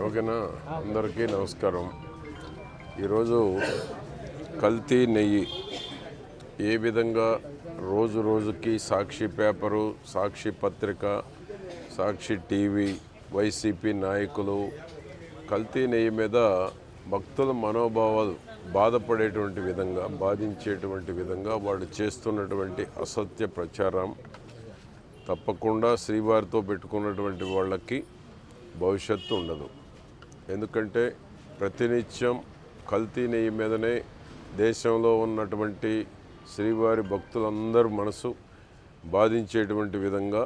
ఓకేనా. అందరికీ నమస్కారం. ఈరోజు కల్తీ నెయ్యి ఏ విధంగా రోజు రోజుకి సాక్షి పేపరు, సాక్షి పత్రిక, సాక్షి టీవీ, వైసీపీ నాయకులు కల్తీ నెయ్యి మీద భక్తుల మనోభావాలు బాధపడేటువంటి విధంగా, బాధించేటువంటి విధంగా వాళ్ళు చేస్తున్నటువంటి అసత్య ప్రచారం తప్పకుండా శ్రీవారితో పెట్టుకున్నటువంటి వాళ్ళకి భవిష్యత్తు ఉండదు. ఎందుకంటే ప్రతినిత్యం కల్తీ నెయ్యి మీదనే దేశంలో ఉన్నటువంటి శ్రీవారి భక్తులందరూ మనసు బాధించేటువంటి విధంగా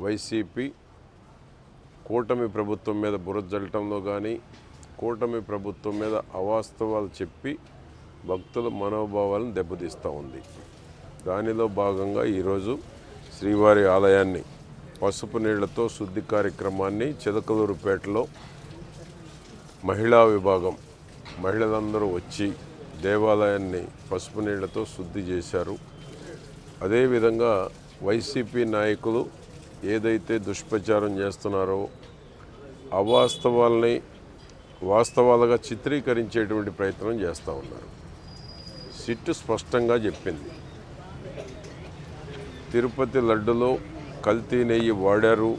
వైసీపీ కూటమి ప్రభుత్వం మీద బురజల్లటంలో కానీ, కూటమి ప్రభుత్వం మీద అవాస్తవాలు చెప్పి భక్తుల మనోభావాలను దెబ్బతీస్తూ ఉంది. దానిలో భాగంగా ఈరోజు శ్రీవారి ఆలయాన్ని పసుపు నీళ్లతో శుద్ధి కార్యక్రమాన్ని చిలకలూరుపేటలో మహిళా విభాగం మహిళలందరూ వచ్చి దేవాలయాన్ని పసుపు నీళ్లతో శుద్ధి చేశారు. అదేవిధంగా వైసీపీ నాయకులు ఏదైతే దుష్ప్రచారం చేస్తున్నారో అవాస్తవాల్ని వాస్తవాలుగా చిత్రీకరించేటువంటి ప్రయత్నం చేస్తూ ఉన్నారు. సిట్టు స్పష్టంగా చెప్పింది, తిరుపతి లడ్డులో కల్తీ నెయ్యి వాడారు,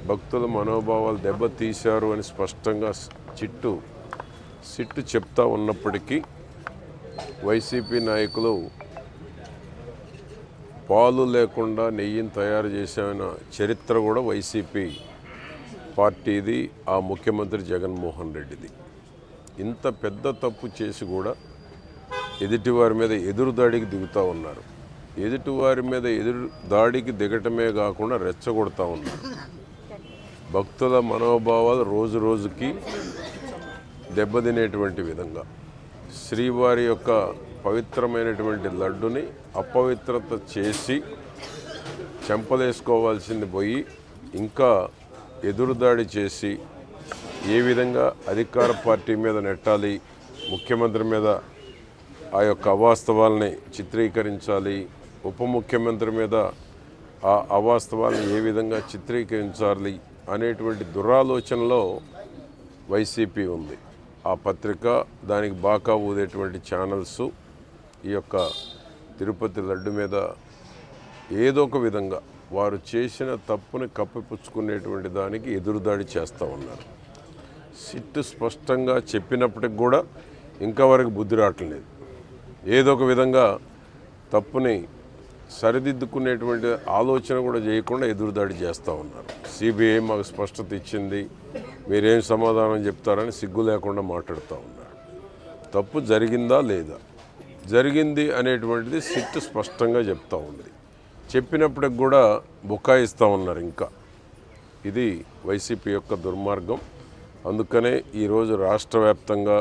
భక్తుల మనోభావాలు దెబ్బతీశారు అని స్పష్టంగా సిట్టు చెప్తా ఉన్నప్పటికీ వైసీపీ నాయకులు పాలు లేకుండా నెయ్యిని తయారు చేసిన చరిత్ర కూడా వైసీపీ పార్టీది, ఆ ముఖ్యమంత్రి జగన్మోహన్ రెడ్డిది. ఇంత పెద్ద తప్పు చేసి కూడా ఎదుటివారి మీద ఎదురుదాడికి దిగుతూ ఉన్నారు. ఎదుటివారి మీద ఎదురు దాడికి దిగటమే కాకుండా రెచ్చగొడతా ఉన్నారు. భక్తుల మనోభావాలు రోజు రోజుకి దెబ్బతినేటువంటి విధంగా శ్రీవారి యొక్క పవిత్రమైనటువంటి లడ్డుని అపవిత్రత చేసి చెంపలేసుకోవాల్సింది పోయి ఇంకా ఎదురుదాడి చేసి ఏ విధంగా అధికార పార్టీ మీద నెట్టాలి, ముఖ్యమంత్రి మీద ఆ యొక్క అవాస్తవాల్ని చిత్రీకరించాలి, ఉప ముఖ్యమంత్రి మీద ఆ అవాస్తవాలను ఏ విధంగా చిత్రీకరించాలి అనేటువంటి దురాలోచనలో వైసీపీ ఉంది. ఆ పత్రిక, దానికి బాకా ఊదేటువంటి ఛానల్స్ ఈ యొక్క తిరుపతి లడ్డు మీద ఏదో ఒక విధంగా వారు చేసిన తప్పుని కప్పిపుచ్చుకునేటువంటి దానికి ఎదురుదాడి చేస్తూ ఉన్నారు. సిట్టు స్పష్టంగా చెప్పినప్పటికి కూడా ఇంకా వరకు బుద్ధి రావట్లేదు. ఏదో ఒక విధంగా తప్పుని సరిదిద్దుకునేటువంటి ఆలోచన కూడా చేయకుండా ఎదురుదాడి చేస్తూ ఉన్నారు. సిబిఐ మాకు స్పష్టత ఇచ్చింది, మీరేం సమాధానం చెప్తారని సిగ్గు లేకుండా మాట్లాడుతూ ఉన్నారు. తప్పు జరిగిందా లేదా, జరిగింది అనేటువంటిది సిట్టు స్పష్టంగా చెప్తూ ఉంది. చెప్పినప్పటికి కూడా బుకాయిస్తూ ఉన్నారు. ఇంకా ఇది వైసీపీ యొక్క దుర్మార్గం. అందుకనే ఈరోజు రాష్ట్ర వ్యాప్తంగా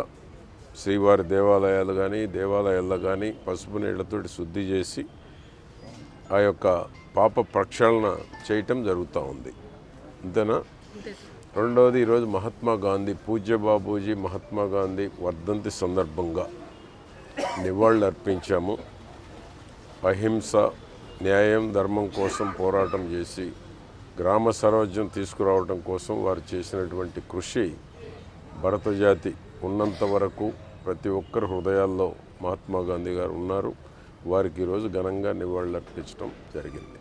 శ్రీవారి దేవాలయాలు కానీ, దేవాలయాల్లో కానీ పసుపు నీళ్లతోటి శుద్ధి చేసి ఆ యొక్క పాప ప్రక్షాళన చేయటం జరుగుతూ ఉంది. అంతేనా. రెండవది, ఈరోజు మహాత్మా గాంధీ, పూజ్య బాబూజీ మహాత్మా గాంధీ వర్ధంతి సందర్భంగా నివాళులు అర్పించాము. అహింస, న్యాయం, ధర్మం కోసం పోరాటం చేసి గ్రామ స్వరాజ్యం తీసుకురావడం కోసం వారు చేసినటువంటి కృషి భరతజాతి ఉన్నంత వరకు ప్రతి ఒక్కరి హృదయాల్లో మహాత్మా గాంధీ గారు ఉన్నారు. వారికి ఈరోజు ఘనంగా నివాళులు అర్పించడం జరిగింది.